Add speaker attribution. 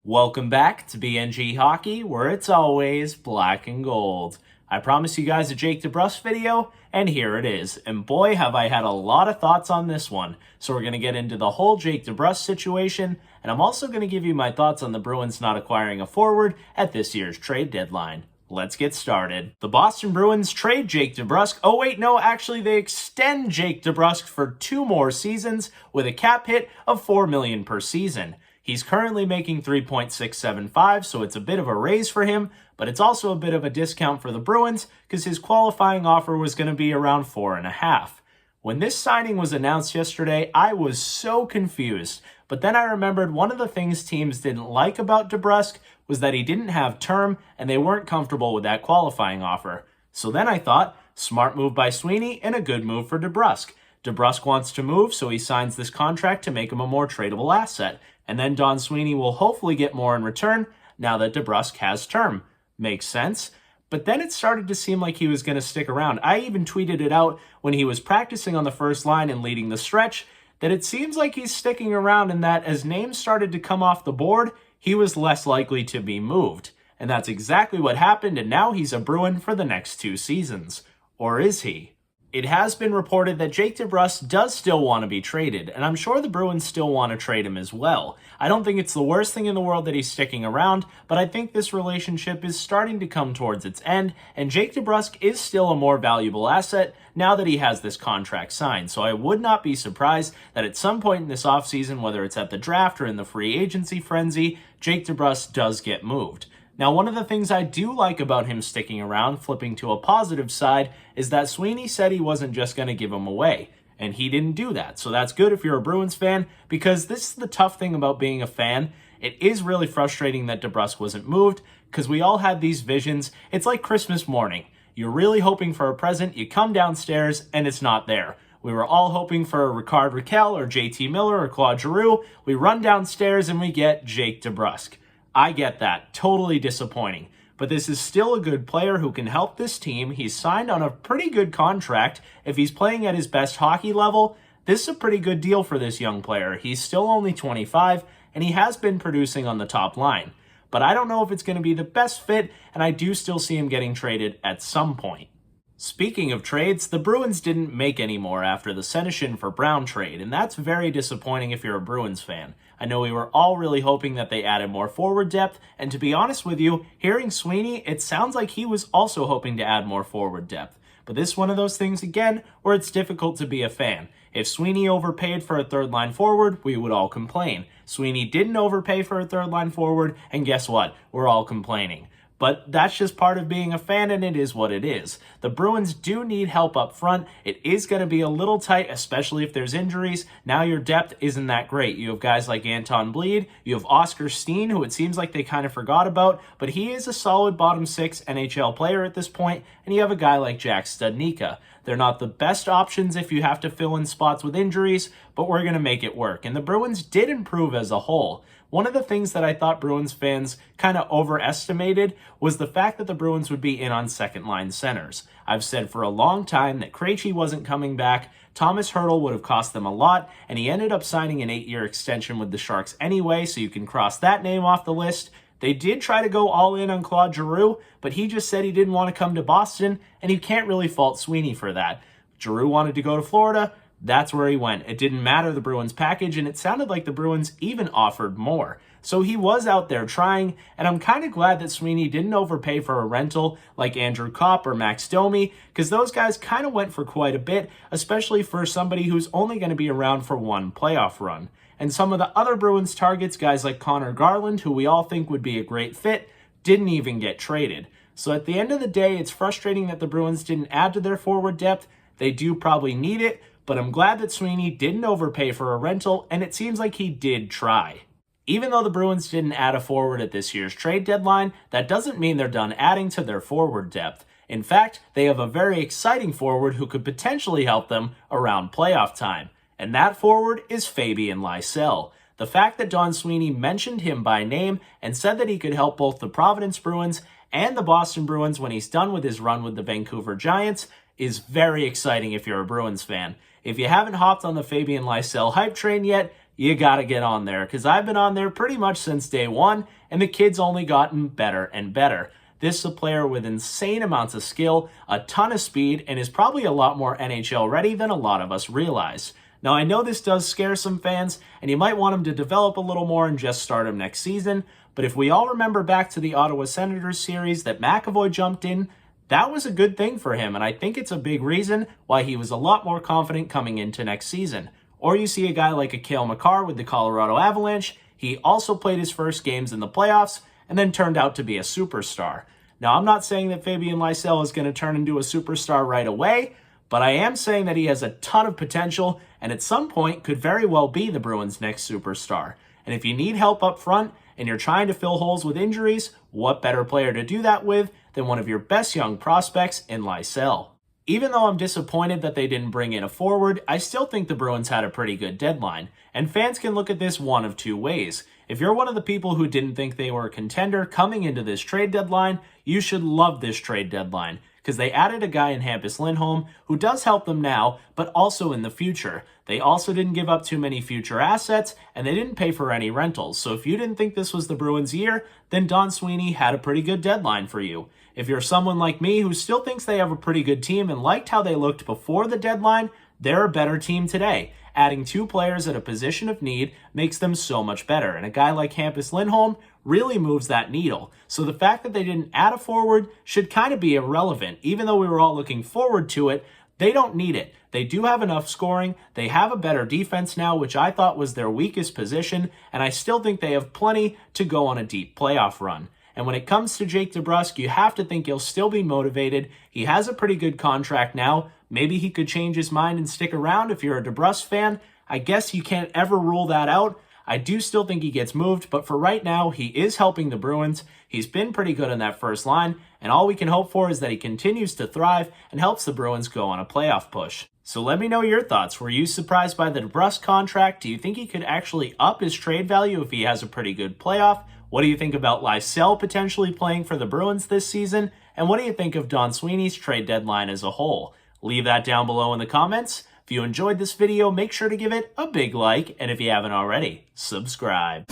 Speaker 1: Welcome back to BNG Hockey, where it's always black and gold. I promised you guys a Jake DeBrusk video, and here it is. And boy, have I had a lot of thoughts on this one. So we're going to get into the whole Jake DeBrusk situation, and I'm also going to give you my thoughts on the Bruins not acquiring a forward at this year's trade deadline. Let's get started. The Boston Bruins trade Jake DeBrusk. Oh wait, no, actually they extend Jake DeBrusk for 2 more seasons with a cap hit of $4 million per season. He's currently making $3.675, so it's a bit of a raise for him, but it's also a bit of a discount for the Bruins because his qualifying offer was going to be around $4.5. When this signing was announced yesterday, I was so confused, but then I remembered one of the things teams didn't like about DeBrusk was that he didn't have term and they weren't comfortable with that qualifying offer. So then I thought, smart move by Sweeney and a good move for DeBrusk. DeBrusk wants to move, so he signs this contract to make him a more tradable asset. And then Don Sweeney will hopefully get more in return now that DeBrusk has term. Makes sense. But then it started to seem like he was going to stick around. I even tweeted it out when he was practicing on the first line and leading the stretch that it seems like he's sticking around and that as names started to come off the board, he was less likely to be moved. And that's exactly what happened, and now he's a Bruin for the next 2 seasons. Or is he? It has been reported that Jake DeBrusk does still want to be traded, and I'm sure the Bruins still want to trade him as well. I don't think it's the worst thing in the world that he's sticking around, but I think this relationship is starting to come towards its end, and Jake DeBrusk is still a more valuable asset now that he has this contract signed. So I would not be surprised that at some point in this offseason, whether it's at the draft or in the free agency frenzy, Jake DeBrusk does get moved. Now, one of the things I do like about him sticking around, flipping to a positive side, is that Sweeney said he wasn't just going to give him away, and he didn't do that. So that's good if you're a Bruins fan, because this is the tough thing about being a fan. It is really frustrating that DeBrusk wasn't moved, because we all had these visions. It's like Christmas morning. You're really hoping for a present, you come downstairs, and it's not there. We were all hoping for a Rickard Rakell or JT Miller or Claude Giroux. We run downstairs and we get Jake DeBrusk. I get that. Totally disappointing. But this is still a good player who can help this team. He's signed on a pretty good contract. If he's playing at his best hockey level, this is a pretty good deal for this young player. He's still only 25, and he has been producing on the top line. But I don't know if it's going to be the best fit, and I do still see him getting traded at some point. Speaking of trades, the Bruins didn't make any more after the Senyshyn for Brown trade, and that's very disappointing if you're a Bruins fan. I know we were all really hoping that they added more forward depth, and to be honest with you, hearing Sweeney, it sounds like he was also hoping to add more forward depth. But this is one of those things, again, where it's difficult to be a fan. If Sweeney overpaid for a third-line forward, we would all complain. Sweeney didn't overpay for a third-line forward, and guess what? We're all complaining. But that's just part of being a fan, and it is what it is. The Bruins do need help up front. It is going to be a little tight, especially if there's injuries. Now your depth isn't that great. You have guys like Anton Bleed. You have Oscar Steen, who it seems like they kind of forgot about, but he is a solid bottom 6 NHL player at this point, and you have a guy like Jack Studnicka. They're not the best options if you have to fill in spots with injuries, but we're going to make it work. And the Bruins did improve as a whole. One of the things that I thought Bruins fans kind of overestimated was the fact that the Bruins would be in on second-line centers. I've said for a long time that Krejci wasn't coming back, Tomas Hertl would have cost them a lot, and he ended up signing an 8-year extension with the Sharks anyway, so you can cross that name off the list. They did try to go all in on Claude Giroux, but he just said he didn't want to come to Boston, and you can't really fault Sweeney for that. Giroux wanted to go to Florida. That's where he went. It didn't matter the Bruins package, and it sounded like the Bruins even offered more. So he was out there trying, and I'm kind of glad that Sweeney didn't overpay for a rental like Andrew Copp or Max Domi, because those guys kind of went for quite a bit, especially for somebody who's only going to be around for one playoff run. And some of the other Bruins targets, guys like Conor Garland, who we all think would be a great fit, didn't even get traded. So at the end of the day, it's frustrating that the Bruins didn't add to their forward depth. They do probably need it, but I'm glad that Sweeney didn't overpay for a rental, and it seems like he did try. Even though the Bruins didn't add a forward at this year's trade deadline, that doesn't mean they're done adding to their forward depth. In fact, they have a very exciting forward who could potentially help them around playoff time. And that forward is Fabian Lysell. The fact that Don Sweeney mentioned him by name and said that he could help both the Providence Bruins and the Boston Bruins when he's done with his run with the Vancouver Giants is very exciting if you're a Bruins fan. If you haven't hopped on the Fabian Lysell hype train yet, you gotta get on there, because I've been on there pretty much since day one, and the kid's only gotten better and better. This is a player with insane amounts of skill, a ton of speed, and is probably a lot more NHL ready than a lot of us realize. Now, I know this does scare some fans, and you might want him to develop a little more and just start him next season, but if we all remember back to the Ottawa Senators series that McAvoy jumped in, that was a good thing for him, and I think it's a big reason why he was a lot more confident coming into next season. Or you see a guy like a Cale Makar with the Colorado Avalanche. He also played his first games in the playoffs and then turned out to be a superstar. Now, I'm not saying that Fabian Lysell is going to turn into a superstar right away, but I am saying that he has a ton of potential and at some point could very well be the Bruins' next superstar. And if you need help up front and you're trying to fill holes with injuries, what better player to do that with than one of your best young prospects in Lysell? Even though I'm disappointed that they didn't bring in a forward, I still think the Bruins had a pretty good deadline, and fans can look at this one of two ways. If you're one of the people who didn't think they were a contender coming into this trade deadline, you should love this trade deadline, because they added a guy in Hampus Lindholm who does help them now, but also in the future. They also didn't give up too many future assets, and they didn't pay for any rentals. So if you didn't think this was the Bruins' year, then Don Sweeney had a pretty good deadline for you. If you're someone like me who still thinks they have a pretty good team and liked how they looked before the deadline, they're a better team today. Adding two players at a position of need makes them so much better, and a guy like Hampus Lindholm really moves that needle. So the fact that they didn't add a forward should kind of be irrelevant. Even though we were all looking forward to it, they don't need it. They do have enough scoring. They have a better defense now, which I thought was their weakest position, and I still think they have plenty to go on a deep playoff run. And when it comes to Jake DeBrusk, you have to think he'll still be motivated. He has a pretty good contract now. Maybe he could change his mind and stick around if you're a DeBrusk fan. I guess you can't ever rule that out. I do still think he gets moved, but for right now, he is helping the Bruins. He's been pretty good in that first line, and all we can hope for is that he continues to thrive and helps the Bruins go on a playoff push. So let me know your thoughts. Were you surprised by the DeBrusk contract? Do you think he could actually up his trade value if he has a pretty good playoff? What do you think about Lysell potentially playing for the Bruins this season? And what do you think of Don Sweeney's trade deadline as a whole? Leave that down below in the comments. If you enjoyed this video, make sure to give it a big like, and if you haven't already, subscribe.